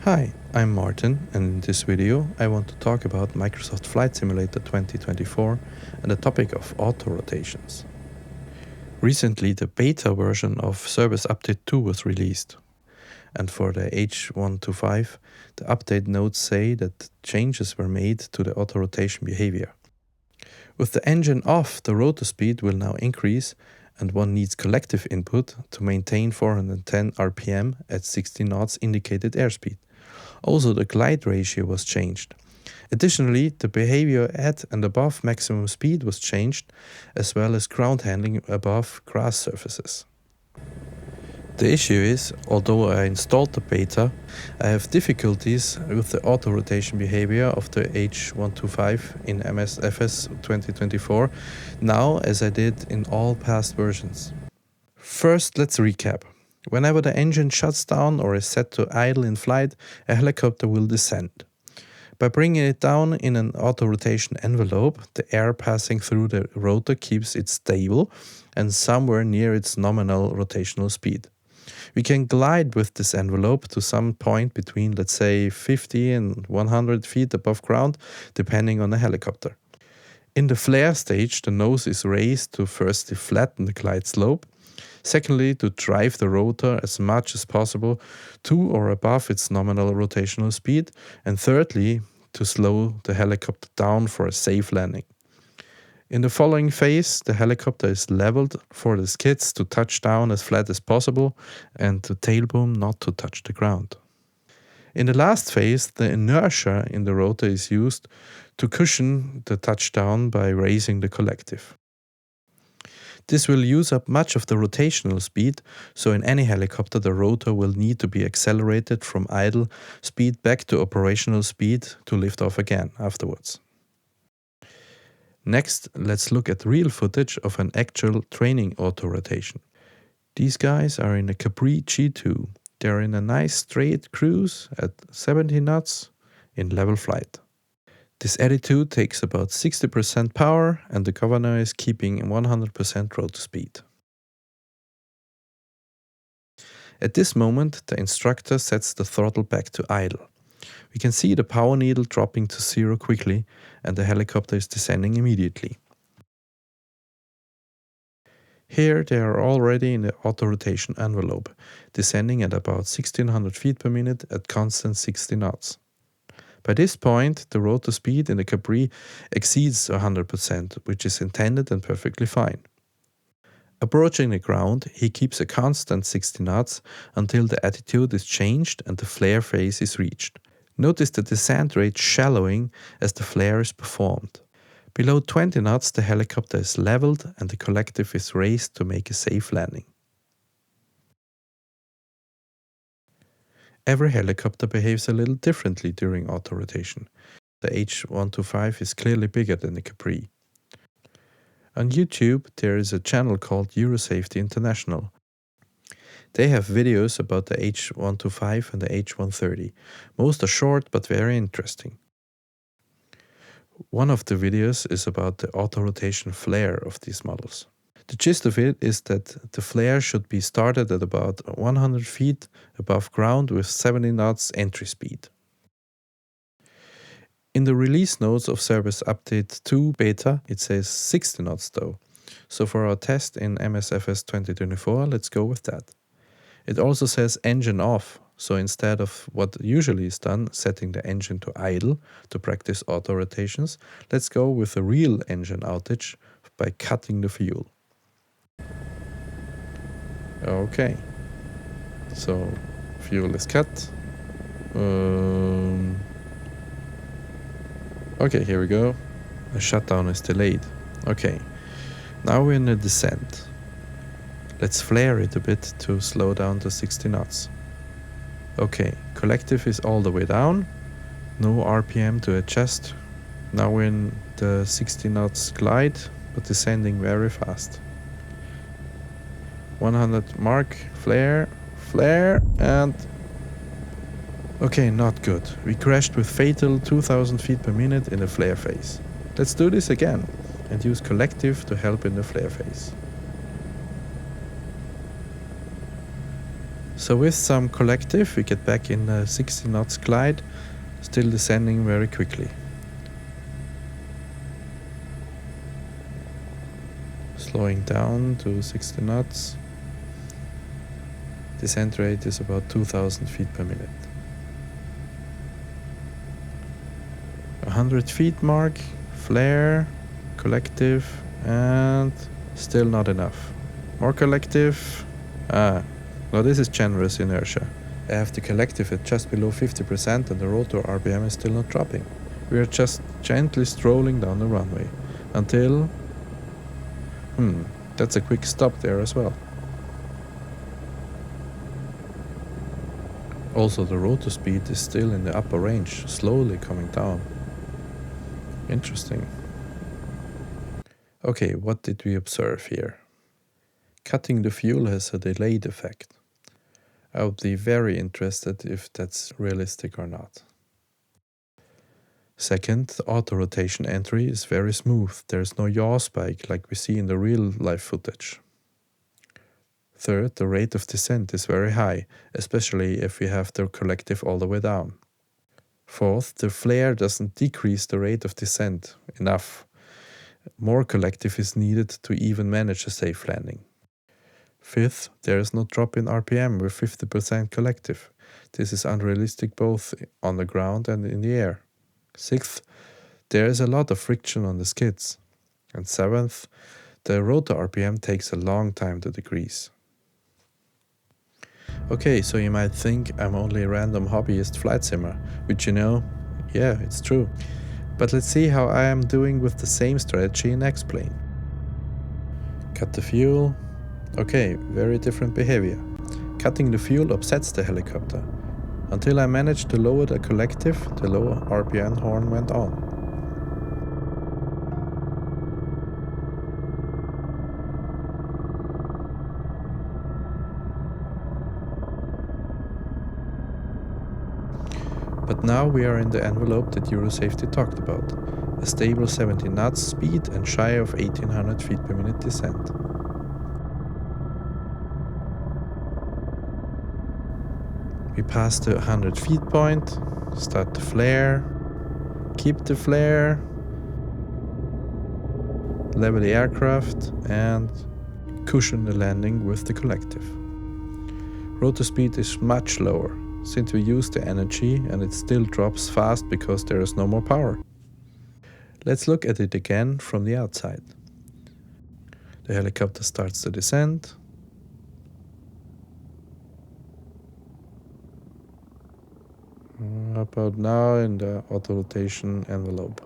Hi, I'm Martin, and in this video I want to talk about Microsoft Flight Simulator 2024 and the topic of autorotations. Recently the beta version of Service Update 2 was released, and for the H125 the update notes say that changes were made to the autorotation behavior. With the engine off, the rotor speed will now increase, and one needs collective input to maintain 410 RPM at 60 knots indicated airspeed. Also, the glide ratio was changed. Additionally, the behavior at and above maximum speed was changed, as well as ground handling above grass surfaces. The issue is, although I installed the beta, I have difficulties with the auto-rotation behavior of the H125 in MSFS 2024 now as I did in all past versions. First, let's recap. Whenever the engine shuts down or is set to idle in flight, a helicopter will descend. By bringing it down in an auto-rotation envelope, the air passing through the rotor keeps it stable and somewhere near its nominal rotational speed. We can glide with this envelope to some point between, let's say, 50 and 100 feet above ground, depending on the helicopter. In the flare stage, the nose is raised to firstly flatten the glide slope, secondly to drive the rotor as much as possible to or above its nominal rotational speed, and thirdly to slow the helicopter down for a safe landing. In the following phase, the helicopter is leveled for the skids to touch down as flat as possible and the tailboom not to touch the ground. In the last phase, the inertia in the rotor is used to cushion the touchdown by raising the collective. This will use up much of the rotational speed, so in any helicopter the rotor will need to be accelerated from idle speed back to operational speed to lift off again afterwards. Next, let's look at real footage of an actual training autorotation. These guys are in a Capri G2. They're in a nice straight cruise at 70 knots in level flight. This attitude takes about 60% power and the governor is keeping 100% rotor speed. At this moment, the instructor sets the throttle back to idle. We can see the power needle dropping to zero quickly and the helicopter is descending immediately. Here they are already in the auto-rotation envelope, descending at about 1600 feet per minute at constant 60 knots. By this point, the rotor speed in the Capri exceeds 100%, which is intended and perfectly fine. Approaching the ground, he keeps a constant 60 knots until the attitude is changed and the flare phase is reached. Notice the descent rate shallowing as the flare is performed. Below 20 knots, the helicopter is leveled and the collective is raised to make a safe landing. Every helicopter behaves a little differently during auto-rotation. The H125 is clearly bigger than the Capri. On YouTube, there is a channel called Eurosafety International. They have videos about the H125 and the H130. Most are short but very interesting. One of the videos is about the auto-rotation flare of these models. The gist of it is that the flare should be started at about 100 feet above ground with 70 knots entry speed. In the release notes of Service Update 2 Beta, it says 60 knots though. So for our test in MSFS 2024, let's go with that. It also says engine off, so instead of what usually is done, setting the engine to idle to practice auto-rotations, let's go with a real engine outage by cutting the fuel. Okay, so fuel is cut. Okay, here we go. The shutdown is delayed. Okay, now we're in a descent. Let's flare it a bit to slow down to 60 knots. Okay, collective is all the way down. No RPM to adjust. Now we're in the 60 knots glide, but descending very fast. 100 mark, flare, and... Okay, not good. We crashed with fatal 2000 feet per minute in the flare phase. Let's do this again and use collective to help in the flare phase. So with some collective we get back in a 60 knots glide, still descending very quickly. Slowing down to 60 knots. Descent rate is about 2000 feet per minute. 100 feet mark, flare, collective, and still not enough. More collective. Now this is generous inertia. I have the collective at just below 50% and the rotor RPM is still not dropping. We are just gently strolling down the runway until... that's a quick stop there as well. Also the rotor speed is still in the upper range, slowly coming down. Interesting. Okay, what did we observe here? Cutting the fuel has a delayed effect. I would be very interested if that's realistic or not. Second, the auto-rotation entry is very smooth. There's no yaw spike like we see in the real life footage. Third, the rate of descent is very high, especially if we have the collective all the way down. Fourth, the flare doesn't decrease the rate of descent enough. More collective is needed to even manage a safe landing. Fifth, there is no drop in RPM with 50% collective. This is unrealistic both on the ground and in the air. Sixth, there is a lot of friction on the skids. And seventh, the rotor RPM takes a long time to decrease. Okay, so you might think I'm only a random hobbyist flight simmer, which yeah, it's true. But let's see how I am doing with the same strategy in X-plane. Cut the fuel. Okay, very different behavior. Cutting the fuel upsets the helicopter. Until I managed to lower the collective, the lower RPM horn went on. But now we are in the envelope that Eurosafety talked about. A stable 70 knots speed and shy of 1800 feet per minute descent. We pass the 100 feet point, start the flare, keep the flare, level the aircraft and cushion the landing with the collective. Rotor speed is much lower, since we use the energy and it still drops fast because there is no more power. Let's look at it again from the outside. The helicopter starts the descent. About now in the auto-rotation envelope.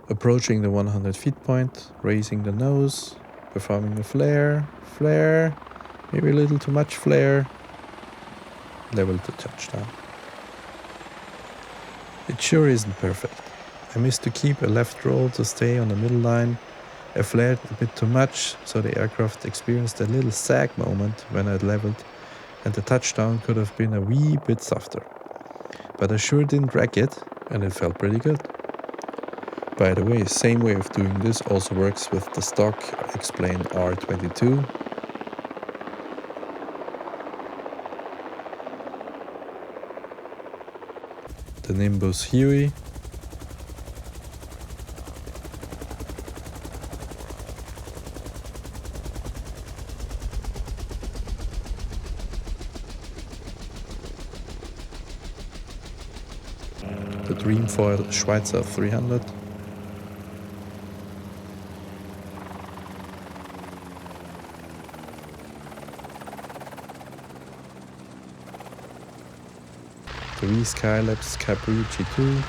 Approaching the 100 feet point, raising the nose, performing a flare, maybe a little too much flare, level to touchdown. It sure isn't perfect. I missed to keep a left roll to stay on the middle line. I flared a bit too much, so the aircraft experienced a little sag moment when I leveled, and the touchdown could have been a wee bit softer. But I sure didn't wreck it, and it felt pretty good. By the way, same way of doing this also works with the stock X-plane R22. The Nimbus Huey. The Dreamfoil Schweizer 300. The V-Skylabs Capri G2.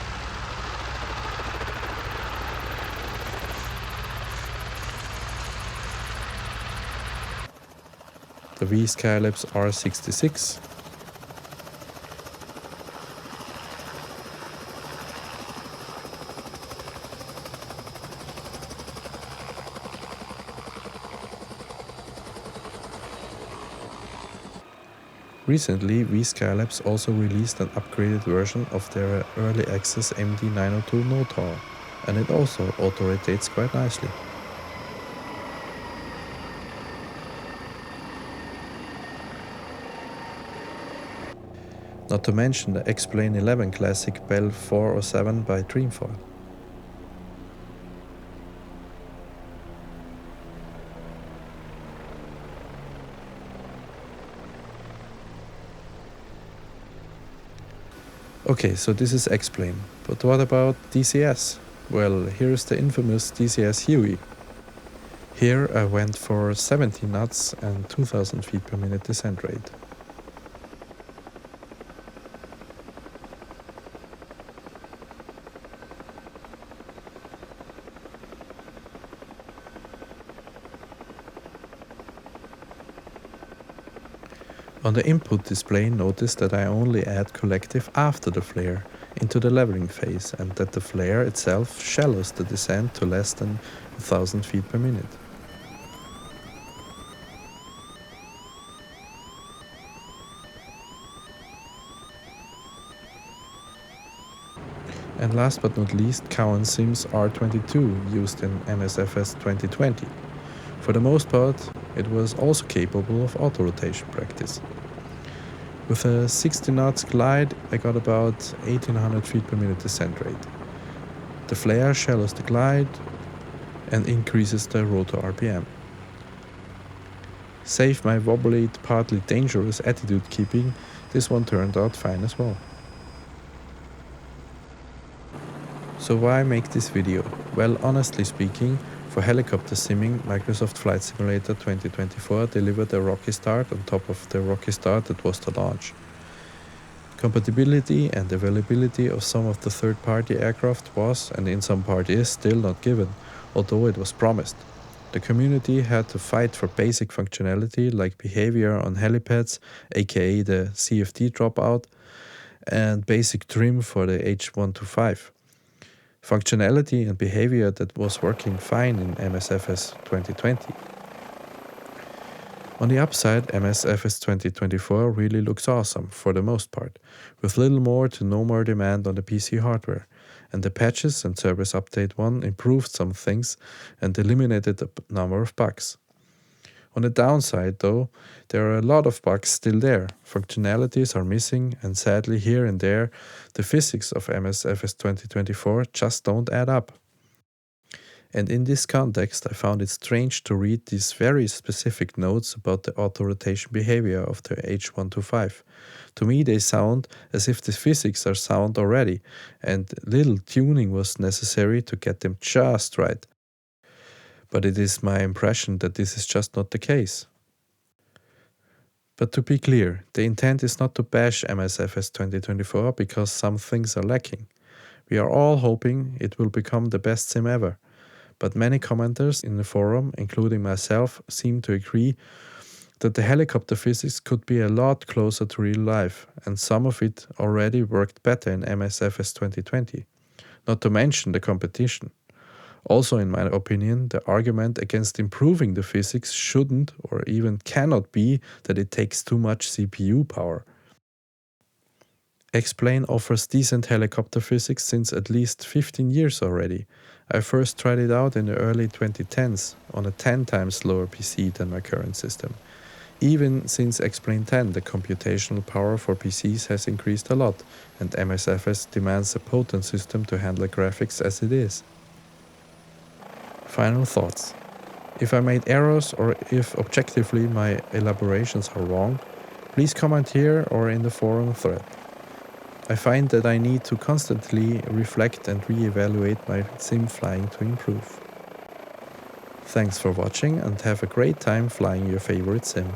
The V-Skylabs R66. Recently, V-Skylabs also released an upgraded version of their early access MD902 Notor, and it also auto-rotates quite nicely. Not to mention the X-Plane 11 Classic Bell 407 by Dreamfoil. Okay, so this is X-Plane, but what about DCS? Well, here's the infamous DCS Huey. Here I went for 70 knots and 2000 feet per minute descent rate. On the input display, notice that I only add collective after the flare into the leveling phase and that the flare itself shallows the descent to less than 1000 feet per minute. And last but not least, Cowan Sims R22 used in MSFS 2020. For the most part, it was also capable of auto-rotation practice. With a 60 knots glide, I got about 1800 feet per minute descent rate. The flare shallows the glide and increases the rotor RPM. Save my wobbly, partly dangerous attitude keeping, this one turned out fine as well. So why make this video? Well, honestly speaking, for helicopter simming, Microsoft Flight Simulator 2024 delivered a rocky start on top of the rocky start that was the launch. Compatibility and availability of some of the third-party aircraft was, and in some part is, still not given, although it was promised. The community had to fight for basic functionality like behavior on helipads, aka the CFD dropout, and basic trim for the H125. Functionality and behavior that was working fine in MSFS 2020. On the upside, MSFS 2024 really looks awesome for the most part, with little more to no more demand on the PC hardware, and the patches and service update 1 improved some things and eliminated a number of bugs. On the downside though, there are a lot of bugs still there, functionalities are missing, and sadly here and there, the physics of MSFS 2024 just don't add up. And in this context, I found it strange to read these very specific notes about the auto-rotation behavior of the H125. To me they sound as if the physics are sound already, and little tuning was necessary to get them just right. But it is my impression that this is just not the case. But to be clear, the intent is not to bash MSFS 2024 because some things are lacking. We are all hoping it will become the best sim ever, but many commenters in the forum, including myself, seem to agree that the helicopter physics could be a lot closer to real life, and some of it already worked better in MSFS 2020, not to mention the competition. Also, in my opinion, the argument against improving the physics shouldn't or even cannot be that it takes too much CPU power. X-Plane offers decent helicopter physics since at least 15 years already. I first tried it out in the early 2010s on a 10 times slower PC than my current system. Even since X-Plane 10, the computational power for PCs has increased a lot, and MSFS demands a potent system to handle graphics as it is. Final thoughts. If I made errors or if objectively my elaborations are wrong, please comment here or in the forum thread. I find that I need to constantly reflect and re-evaluate my sim flying to improve. Thanks for watching and have a great time flying your favorite sim.